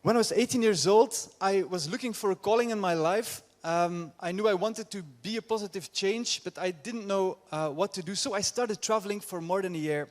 When I was 18 years old, I was looking for a calling in my life. I knew I wanted to be a positive change, but I didn't know what to do. So I started traveling for more than a year.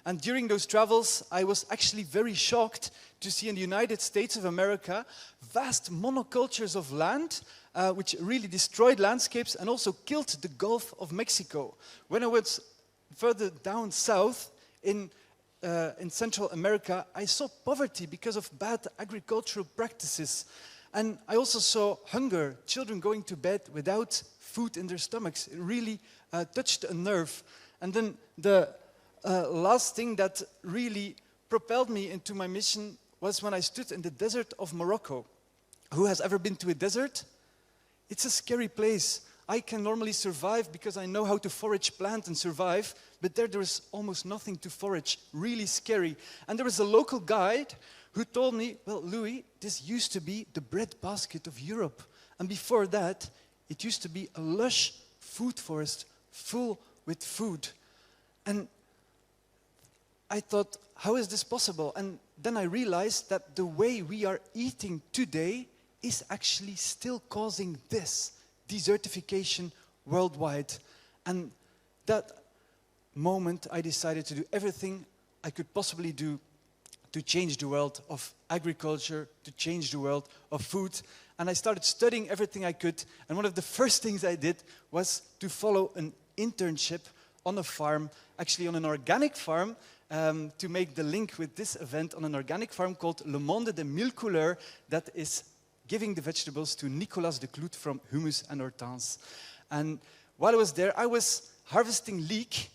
And during those travels, I was actually very shocked to see in the United States of America vast monocultures of land, which really destroyed landscapes and also killed the Gulf of Mexico. When I was further down south in Central America, I saw poverty because of bad agricultural practices. And I also saw hunger, children going to bed without food in their stomachs. It really touched a nerve. And then the last thing that really propelled me into my mission was when I stood in the desert of Morocco. Who has ever been to a desert? It's a scary place. I can normally survive because I know how to forage, plant and survive, but there is almost nothing to forage, really scary. And there was a local guide who told me, well, Louis, this used to be the breadbasket of Europe. And before that, it used to be a lush food forest full with food. And I thought, how is this possible? And then I realized that the way we are eating today is actually still causing this desertification worldwide. And that moment I decided to do everything I could possibly do to change the world of agriculture, to change the world of food. And I started studying everything I could. And one of the first things I did was to follow an internship on a farm, actually on an organic farm, to make the link with this event, on an organic farm called Le Monde des Mille Couleurs, that is giving the vegetables to Nicolas de Clout from Hummus and Hortense. And while I was there, I was harvesting leek,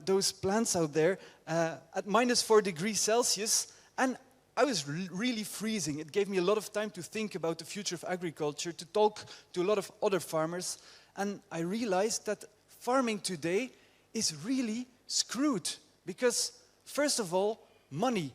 those plants out there, at -4 degrees Celsius, and I was really freezing. It gave me a lot of time to think about the future of agriculture, to talk to a lot of other farmers, and I realized that farming today is really screwed, because first of all, money.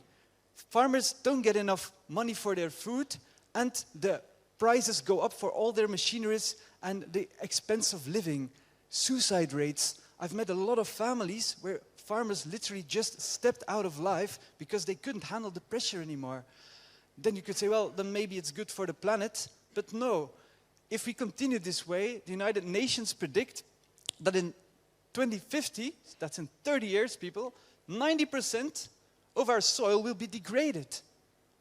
Farmers don't get enough money for their food, and the prices go up for all their machineries and the expense of living. Suicide rates. I've met a lot of families where farmers literally just stepped out of life because they couldn't handle the pressure anymore. Then you could say, well, then maybe it's good for the planet. But no, if we continue this way, the United Nations predict that in 2050, that's in 30 years, people, 90% of our soil will be degraded.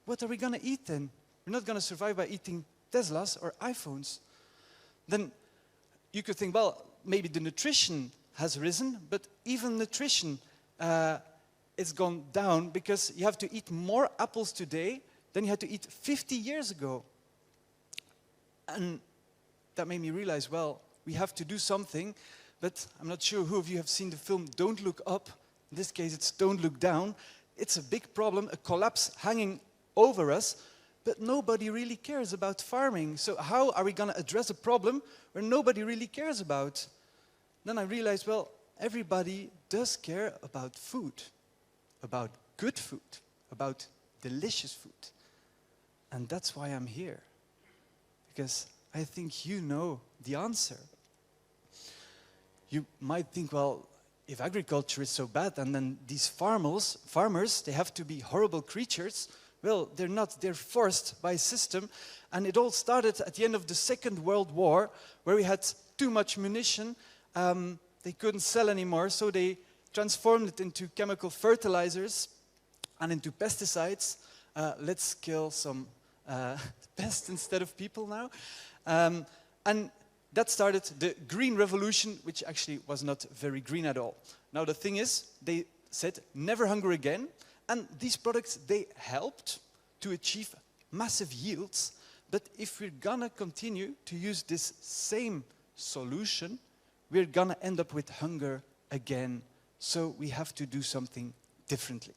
What are we going to eat then? We're not going to survive by eating Teslas or iPhones. Then you could think, well, maybe the nutrition has risen, but even nutrition is gone down because you have to eat more apples today than you had to eat 50 years ago. And that made me realize, well, we have to do something, but I'm not sure who of you have seen the film Don't Look Up. In this case, it's Don't Look Down. It's a big problem, a collapse hanging over us, but nobody really cares about farming. So how are we going to address a problem where nobody really cares about? Then I realized, well, everybody does care about food, about good food, about delicious food. And that's why I'm here, because I think you know the answer. You might think, well, if agriculture is so bad, and then these farmers, they have to be horrible creatures. Well, they're not. They're forced by a system. And it all started at the end of the Second World War, where we had too much munition. They couldn't sell anymore, so they transformed it into chemical fertilizers and into pesticides. Let's kill some pests instead of people now. And that started the Green Revolution, which actually was not very green at all. Now the thing is, they said, never hunger again. And these products, they helped to achieve massive yields. But if we're gonna continue to use this same solution, we're gonna end up with hunger again. So we have to do something differently.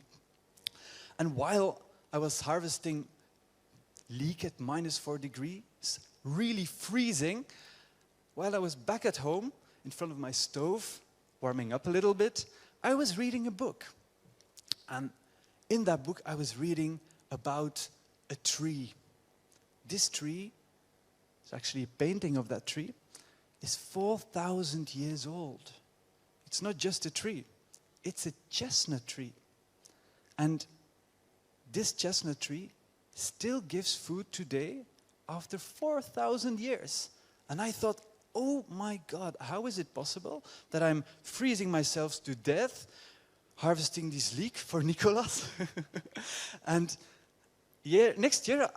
And while I was harvesting leek at -4 degrees, really freezing, while I was back at home in front of my stove, warming up a little bit, I was reading a book. And in that book, I was reading about a tree. This tree, it's actually a painting of that tree, is 4,000 years old. It's not just a tree, it's a chestnut tree. And this chestnut tree still gives food today after 4,000 years. And I thought, oh my God, how is it possible that I'm freezing myself to death, harvesting this leek for Nicolas? And next year,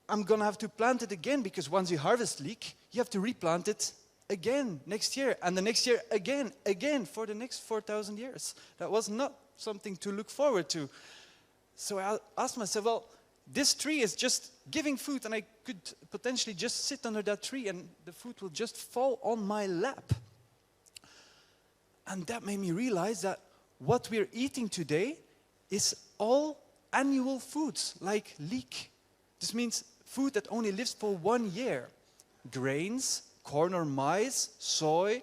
I'm going to have to plant it again, because once you harvest leek, you have to replant it again next year, and the next year again for the next 4,000 years. That was not something to look forward to. So I asked myself, well, this tree is just giving food, and I could potentially just sit under that tree and the food will just fall on my lap. And that made me realize that what we're eating today is all annual foods, like leek. This means food that only lives for 1 year. Grains, corn or maize, soy,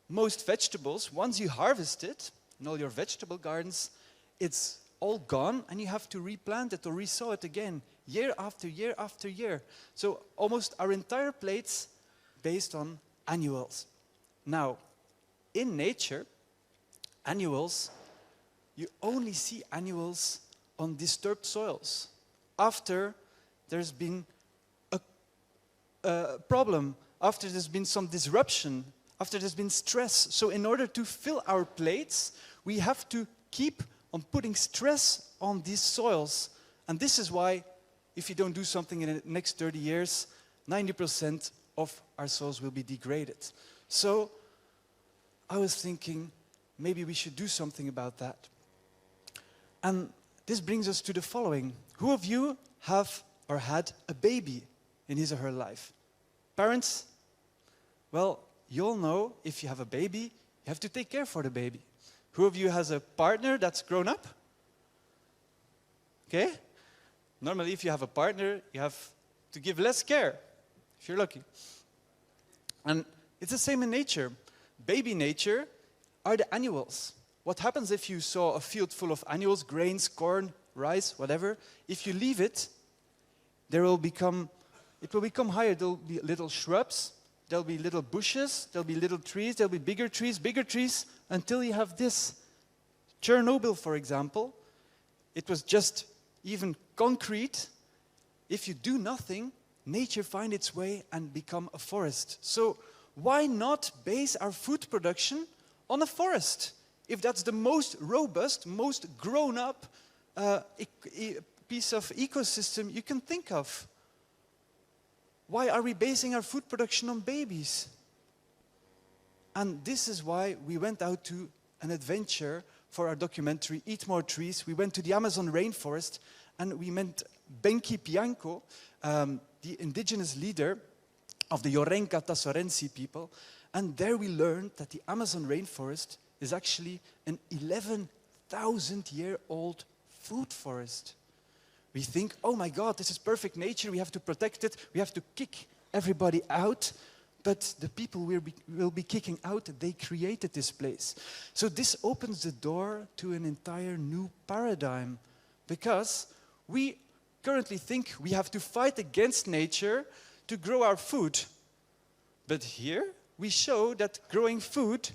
most vegetables, once you harvest it in all your vegetable gardens, it's all gone and you have to replant it or resow it again, year after year after year. So almost our entire plates based on annuals. Now, in nature, annuals, you only see annuals on disturbed soils. After there's been a problem, after there's been some disruption, after there's been stress. So in order to fill our plates, we have to keep on putting stress on these soils. And this is why, if you don't do something in the next 30 years, 90% of our soils will be degraded. So I was thinking, maybe we should do something about that. And this brings us to the following. Who of you have or had a baby in his or her life? Parents? Well, you all know if you have a baby, you have to take care for the baby. Who of you has a partner that's grown up? Okay? Normally, if you have a partner, you have to give less care, if you're lucky. And it's the same in nature. Baby nature are the annuals. What happens if you saw a field full of annuals, grains, corn, rice, whatever? If you leave it, it will become higher. There will be little shrubs, there will be little bushes, there will be little trees, there will be bigger trees, until you have this. Chernobyl, for example, it was just even concrete. If you do nothing, nature finds its way and become a forest. So why not base our food production on a forest? If that's the most robust, most grown-up piece of ecosystem you can think of. Why are we basing our food production on babies? And this is why we went out to an adventure for our documentary, Eat More Trees. We went to the Amazon rainforest and we met Benki Pianco, the indigenous leader of the Yorenka Tassorensi people. And there we learned that the Amazon rainforest is actually an 11,000-year-old food forest. We think, oh my God, this is perfect nature, we have to protect it, we have to kick everybody out. But the people will be kicking out, they created this place. So this opens the door to an entire new paradigm. Because we currently think we have to fight against nature to grow our food. But here we show that growing food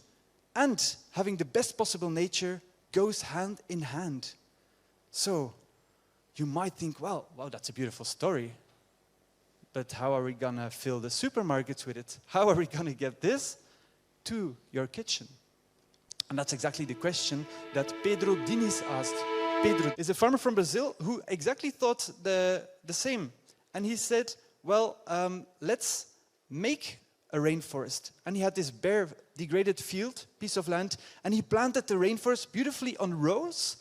and having the best possible nature goes hand in hand. So you might think, well, wow, that's a beautiful story. But how are we going to fill the supermarkets with it? How are we going to get this to your kitchen? And that's exactly the question that Pedro Diniz asked. Pedro is a farmer from Brazil who exactly thought the same. And he said, well, let's make a rainforest. And he had this bare, degraded piece of land, and he planted the rainforest beautifully on rows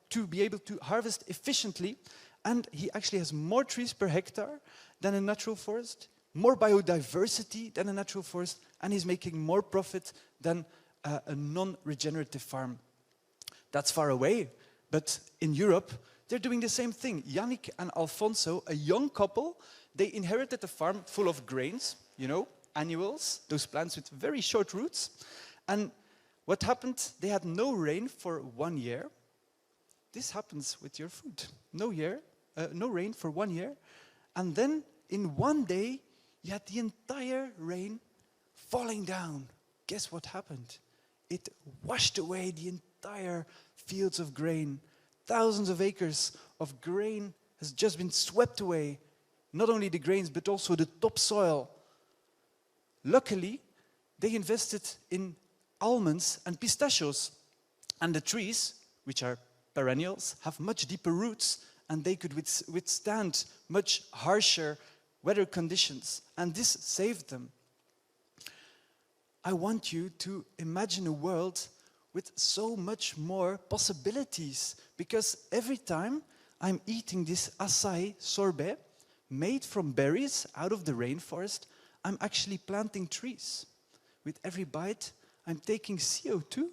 to be able to harvest efficiently. And he actually has more trees per hectare than a natural forest, more biodiversity than a natural forest, and he's making more profit than a non-regenerative farm. That's far away, but in Europe, they're doing the same thing. Yannick and Alfonso, a young couple, they inherited a farm full of grains, you know, annuals, those plants with very short roots. And what happened? They had no rain for 1 year. This happens with your food. No rain for 1 year. And then in 1 day, you had the entire rain falling down. Guess what happened? It washed away the entire fields of grain. Thousands of acres of grain has just been swept away. Not only the grains, but also the topsoil. Luckily, they invested in almonds and pistachios. And the trees, which are perennials, have much deeper roots, and they could withstand much harsher weather conditions. And this saved them. I want you to imagine a world with so much more possibilities, because every time I'm eating this acai sorbet made from berries out of the rainforest, I'm actually planting trees. With every bite, I'm taking CO2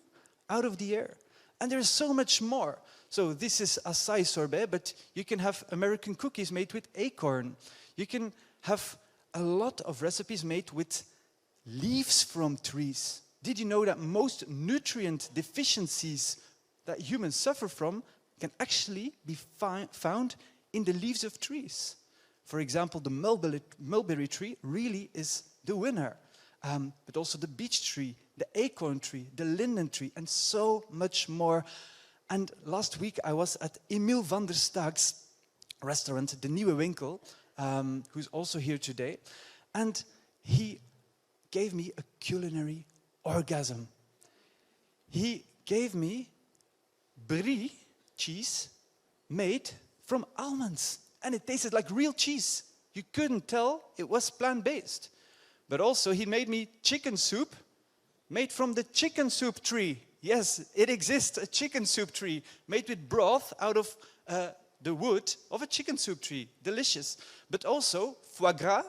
out of the air. And there's so much more. So this is acai sorbet, but you can have American cookies made with acorn. You can have a lot of recipes made with leaves from trees. Did you know that most nutrient deficiencies that humans suffer from can actually be found in the leaves of trees? For example, the mulberry tree really is the winner. But also the beech tree, the acorn tree, the linden tree, and so much more. And last week I was at Emil van der Staak's restaurant, the Nieuwe Winkel, who's also here today. And he gave me a culinary orgasm. He gave me brie cheese made from almonds. And it tasted like real cheese. You couldn't tell it was plant-based. But also he made me chicken soup made from the chicken soup tree. Yes, it exists, a chicken soup tree made with broth out of the wood of a chicken soup tree. Delicious. But also foie gras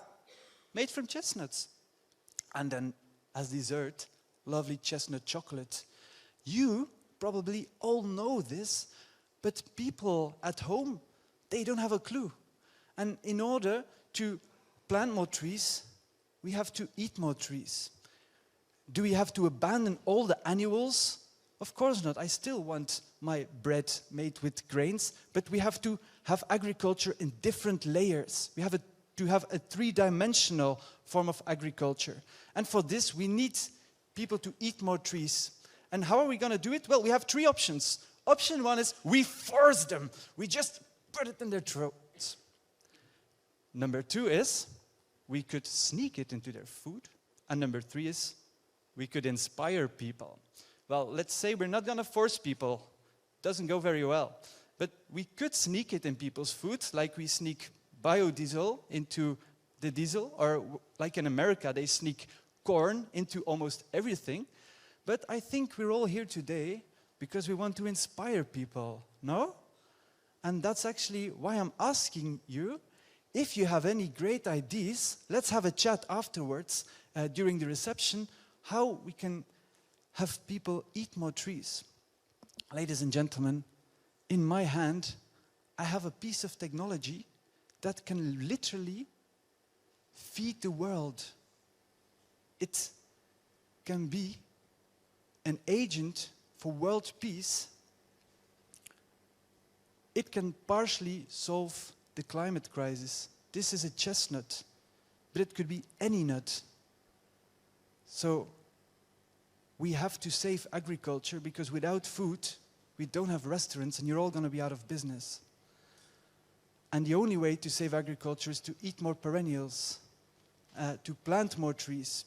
made from chestnuts. And then as dessert, lovely chestnut chocolate. You probably all know this, but people at home, they don't have a clue. And in order to plant more trees, we have to eat more trees. Do we have to abandon all the annuals? Of course not. I still want my bread made with grains, but we have to have agriculture in different layers. We have to have a three-dimensional form of agriculture. And for this, we need people to eat more trees. And how are we going to do it? Well, we have three options. Option one is we force them. We just put it in their throats. Number two is we could sneak it into their food. And number three is we could inspire people. Well, let's say we're not going to force people. Doesn't go very well. But we could sneak it in people's food, like we sneak biodiesel into the diesel, or like in America, they sneak corn into almost everything. But I think we're all here today because we want to inspire people, no? And that's actually why I'm asking you, if you have any great ideas, let's have a chat afterwards during the reception, how we can have people eat more trees. Ladies and gentlemen, in my hand, I have a piece of technology that can literally feed the world. It can be an agent for world peace. It can partially solve the climate crisis. This is a chestnut, but it could be any nut. So we have to save agriculture, because without food, we don't have restaurants and you're all going to be out of business. And the only way to save agriculture is to eat more perennials, to plant more trees,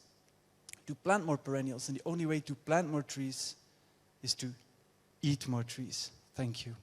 to plant more perennials. And the only way to plant more trees is to eat more trees. Thank you.